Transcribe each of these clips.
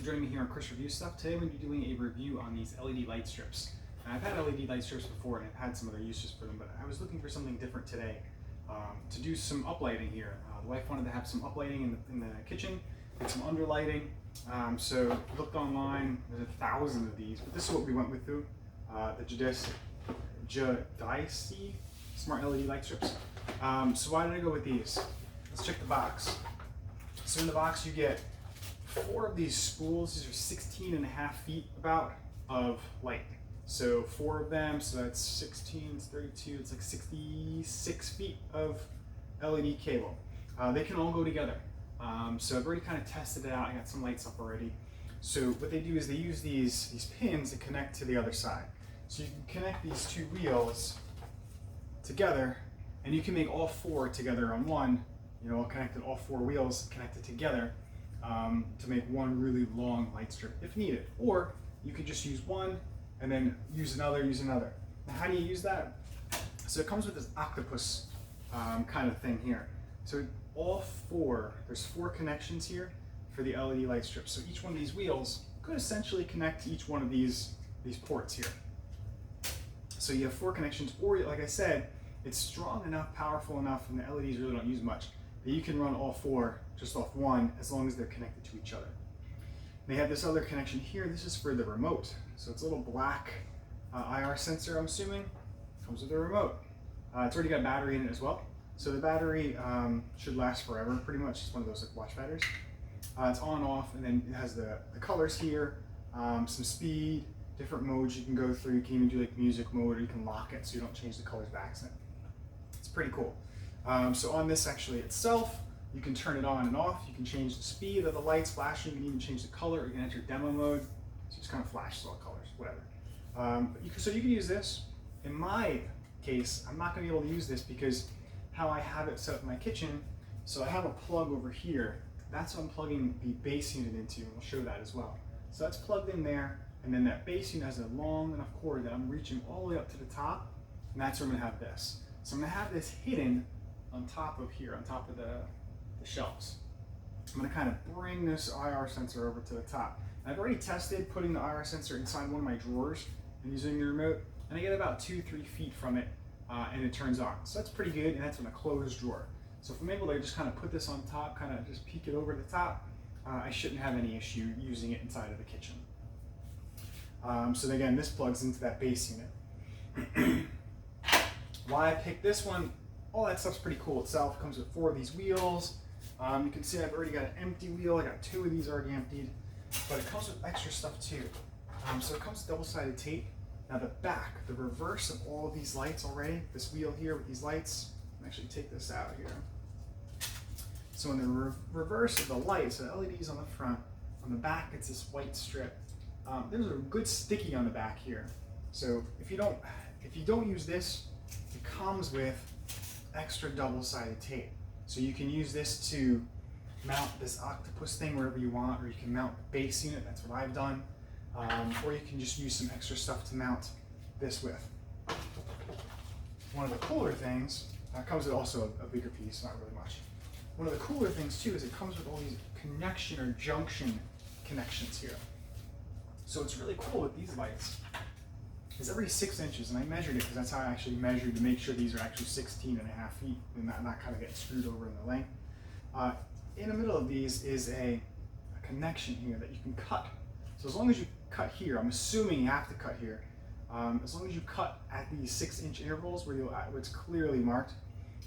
for joining me here on Chris Review Stuff. Today I'm going to be doing a review on these LED light strips. Now, I've had LED light strips before and I've had some other uses for them, but I was looking for something different today to do some uplighting here. The wife wanted to have some uplighting in the kitchen and some underlighting. So looked online, there's 1,000 of these, but this is what we went with too. The Jadisi smart LED light strips. So why did I go with these? Let's check the box. So in the box you get 4 of these spools. These are 16.5 feet about of light. So 4 of them, so that's 16, it's 32, it's like 66 feet of LED cable. They can all go together. So I've already kind of tested it out. I got some lights up already. So what they do is they use these pins to connect to the other side. So you can connect these 2 wheels together, and you can make all 4 together on one. Connected all 4 wheels connected together to make one really long light strip if needed. Or you could just use one and then use another. Now how do you use that? So it comes with this octopus kind of thing here. So there's 4 connections here for the LED light strips. So each one of these wheels could essentially connect to each one of these ports here. So you have 4 connections, or like I said, it's strong enough, powerful enough, and the LEDs really don't use much, that you can run all 4 just off one as long as they're connected to each other. They have this other connection here. This is for the remote. So it's a little black IR sensor, I'm assuming. Comes with a remote. It's already got a battery in it as well. So the battery should last forever, pretty much. It's one of those like watch batteries. It's on and off, and then it has the colors here, some speed, different modes you can go through. You can even do like music mode, or you can lock it so you don't change the colors by accident. It's pretty cool. So on this actually itself, you can turn it on and off. You can change the speed of the lights flashing. You can even change the color. You can enter demo mode. So it just kind of flashes all colors, whatever. So you can use this. In my case, I'm not going to be able to use this because how I have it set up in my kitchen, so I have a plug over here. That's what I'm plugging the base unit into, and we'll show that as well. So that's plugged in there, and then that base unit has a long enough cord that I'm reaching all the way up to the top, and that's where I'm going to have this. So I'm going to have this hidden on top of here, on top of the shelves. I'm going to kind of bring this IR sensor over to the top. I've already tested putting the IR sensor inside one of my drawers and using the remote, and I get about 2-3 feet from it, and it turns on. So that's pretty good, and that's in a closed drawer. So if I'm able to just kind of put this on top, kind of just peek it over the top, I shouldn't have any issue using it inside of the kitchen. So again, this plugs into that base unit. Why I picked this one, all that stuff's pretty cool itself. It comes with 4 of these wheels. You can see I've already got an empty wheel. I got 2 of these already emptied, but it comes with extra stuff too. So it comes with double-sided tape. Now the back, the reverse of all of these lights already, this wheel here with these lights, I'll actually take this out here. So in the reverse of the light, so the LEDs on the front, on the back it's this white strip. There's a good sticky on the back here. So if you don't use this, it comes with extra double-sided tape. So you can use this to mount this octopus thing wherever you want, or you can mount the base unit, that's what I've done. Or you can just use some extra stuff to mount this with. One of the cooler things, comes with also a bigger piece, not really much. One of the cooler things too is it comes with all these connection or junction connections here. So it's really cool with these lights. It's every 6 inches, and I measured it because that's how I actually measured to make sure these are actually 16.5 feet and not kind of get screwed over in the length. In the middle of these is a connection here that you can cut. So as long as you cut here, I'm assuming you have to cut here, as long as you cut at these 6-inch intervals where it's clearly marked,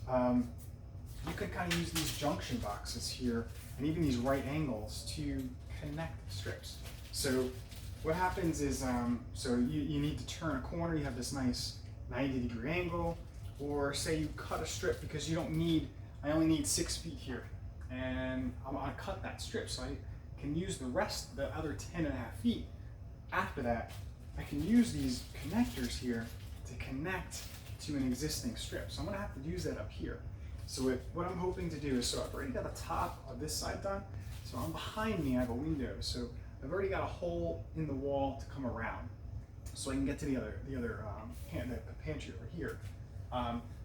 you can kind of use these junction boxes here and even these right angles to connect the strips. So what happens is, so you need to turn a corner, you have this nice 90-degree angle, or say you cut a strip because I only need 6 feet here, and I'm gonna cut that strip, so I can use the other 10.5 feet. After that, I can use these connectors here to connect to an existing strip. So I'm gonna have to use that up here. So what I'm hoping to do is, so I've already got the top of this side done, so behind me I have a window, so I've already got a hole in the wall to come around, so I can get to the pantry over here.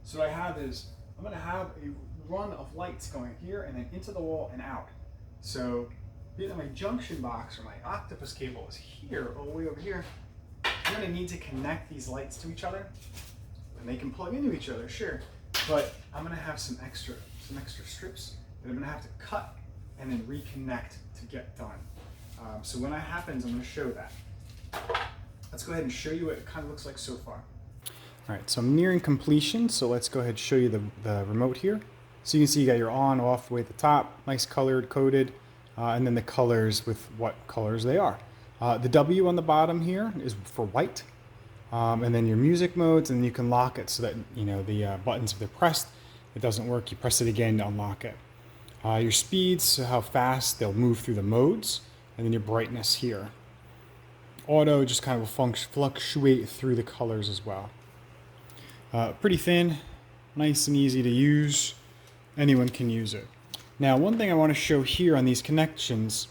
So what I have is, I'm going to have a run of lights going here and then into the wall and out. So being that my junction box or my octopus cable is here, all the way over here, I'm going to need to connect these lights to each other. And they can plug into each other, sure. But I'm going to have some extra strips that I'm going to have to cut and then reconnect to get done. So when that happens, I'm going to show that. Let's go ahead and show you what it kind of looks like so far. All right, so I'm nearing completion, so let's go ahead and show you the remote here. So you can see you got your on, off, way at the top, nice colored, coded, and then the colors with what colors they are. The W on the bottom here is for white, and then your music modes, and you can lock it so that the buttons, if they're pressed, it doesn't work. You press it again to unlock it. Your speeds, so how fast they'll move through the modes, and then your brightness here. Auto just kind of will fluctuate through the colors as well. Pretty thin, nice and easy to use. Anyone can use it. Now, one thing I want to show here on these connections,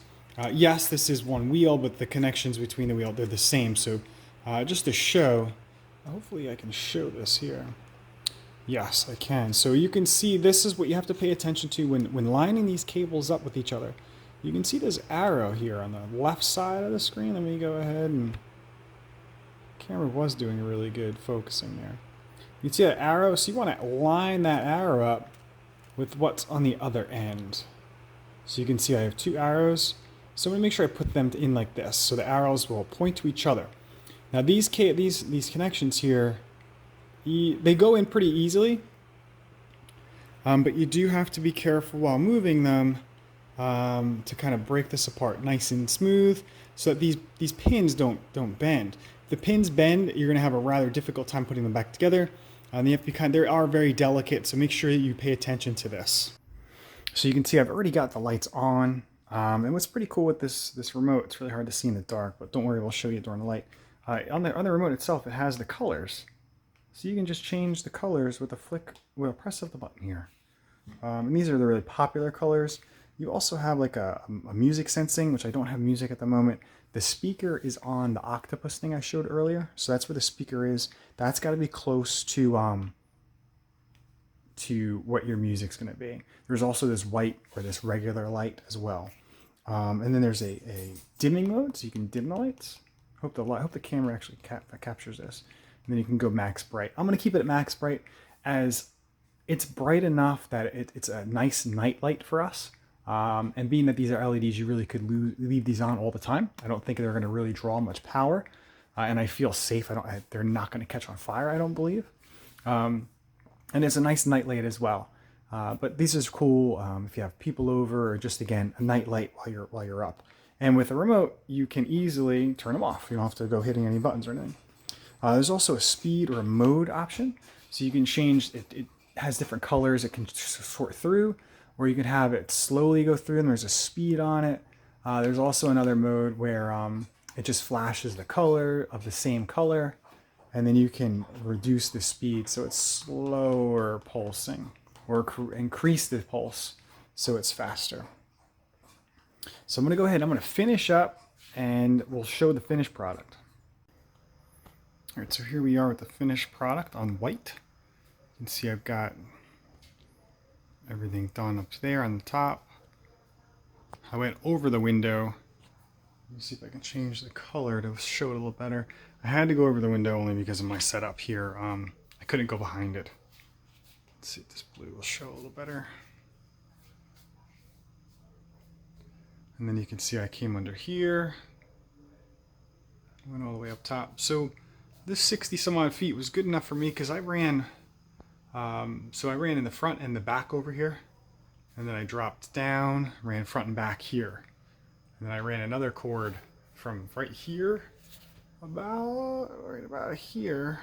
yes, this is one wheel, but the connections between the wheel, they're the same. So just to show, hopefully I can show this here. Yes, I can. So you can see this is what you have to pay attention to when lining these cables up with each other. You can see this arrow here on the left side of the screen. Let me go ahead and... The camera was doing really good focusing there. You can see that arrow, so you want to line that arrow up with what's on the other end. So you can see I have two arrows. So I'm going to make sure I put them in like this, so the arrows will point to each other. Now these connections here, they go in pretty easily, but you do have to be careful while moving them to kind of break this apart nice and smooth, so that these pins don't bend. If the pins bend, you're going to have a rather difficult time putting them back together. They are very delicate, so make sure that you pay attention to this. So you can see I've already got the lights on, and what's pretty cool with this remote, it's really hard to see in the dark, but don't worry, we'll show you during the light. On the remote itself, it has the colors, so you can just change the colors with a press of the button here. And these are the really popular colors. You also have like a music sensing, which I don't have music at the moment. The speaker is on the octopus thing I showed earlier, so that's where the speaker is. That's got to be close to what your music's going to be. There's also this white or this regular light as well, and then there's a dimming mode, so you can dim the lights. Hope the camera actually captures this, and then you can go max bright. I'm going to keep it at max bright, as it's bright enough that it's a nice night light for us. And being that these are LEDs, you really could leave these on all the time. I don't think they're going to really draw much power, and I feel safe. They're not going to catch on fire, I don't believe. And it's a nice night light as well. But these is cool if you have people over, or just again a night light while you're up. And with a remote, you can easily turn them off. You don't have to go hitting any buttons or anything. There's also a speed or a mode option, so you can change it. It has different colors. It can sort through. Or you can have it slowly go through, and there's a speed on it. There's also another mode where it just flashes the color of the same color, and then you can reduce the speed so it's slower pulsing, or increase the pulse so it's faster. So I'm going to go ahead, I'm going to finish up, and we'll show the finished product. All right, so here we are with the finished product on white. You can see I've got everything done up there on the top. I went over the window. Let me see if I can change the color to show it a little better. I had to go over the window only because of my setup here. I couldn't go behind it. Let's see if this blue will show a little better. And then you can see I came under here. Went all the way up top. So this 60 some odd feet was good enough for me because I ran so I ran in the front and the back over here, and then I dropped down, ran front and back here, and then I ran another cord from right here right about here,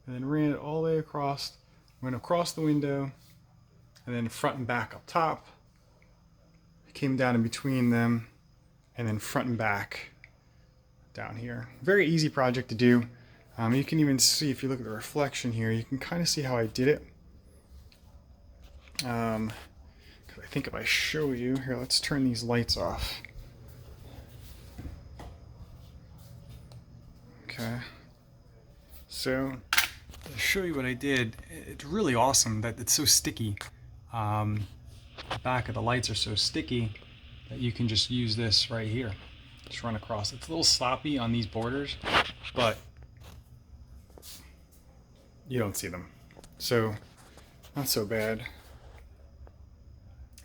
and then ran it all the way across, went across the window, and then front and back up top, came down in between them, and then front and back down here. Very easy project to do. You can even see, if you look at the reflection here, you can kind of see how I did it. Because I think if I show you, here, let's turn these lights off. Okay. So, to show you what I did, it's really awesome that it's so sticky. The back of the lights are so sticky that you can just use this right here. Just run across. It's a little sloppy on these borders, but you don't see them. So not so bad.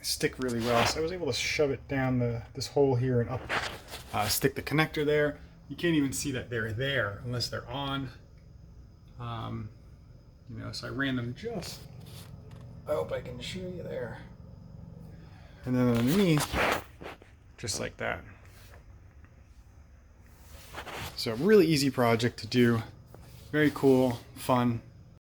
Stick really well. So I was able to shove it down this hole here and up. Stick the connector there. You can't even see that they're there unless they're on. You know, so I ran them just, I hope I can show you there. And then underneath, just like that. So really easy project to do. Very cool, fun.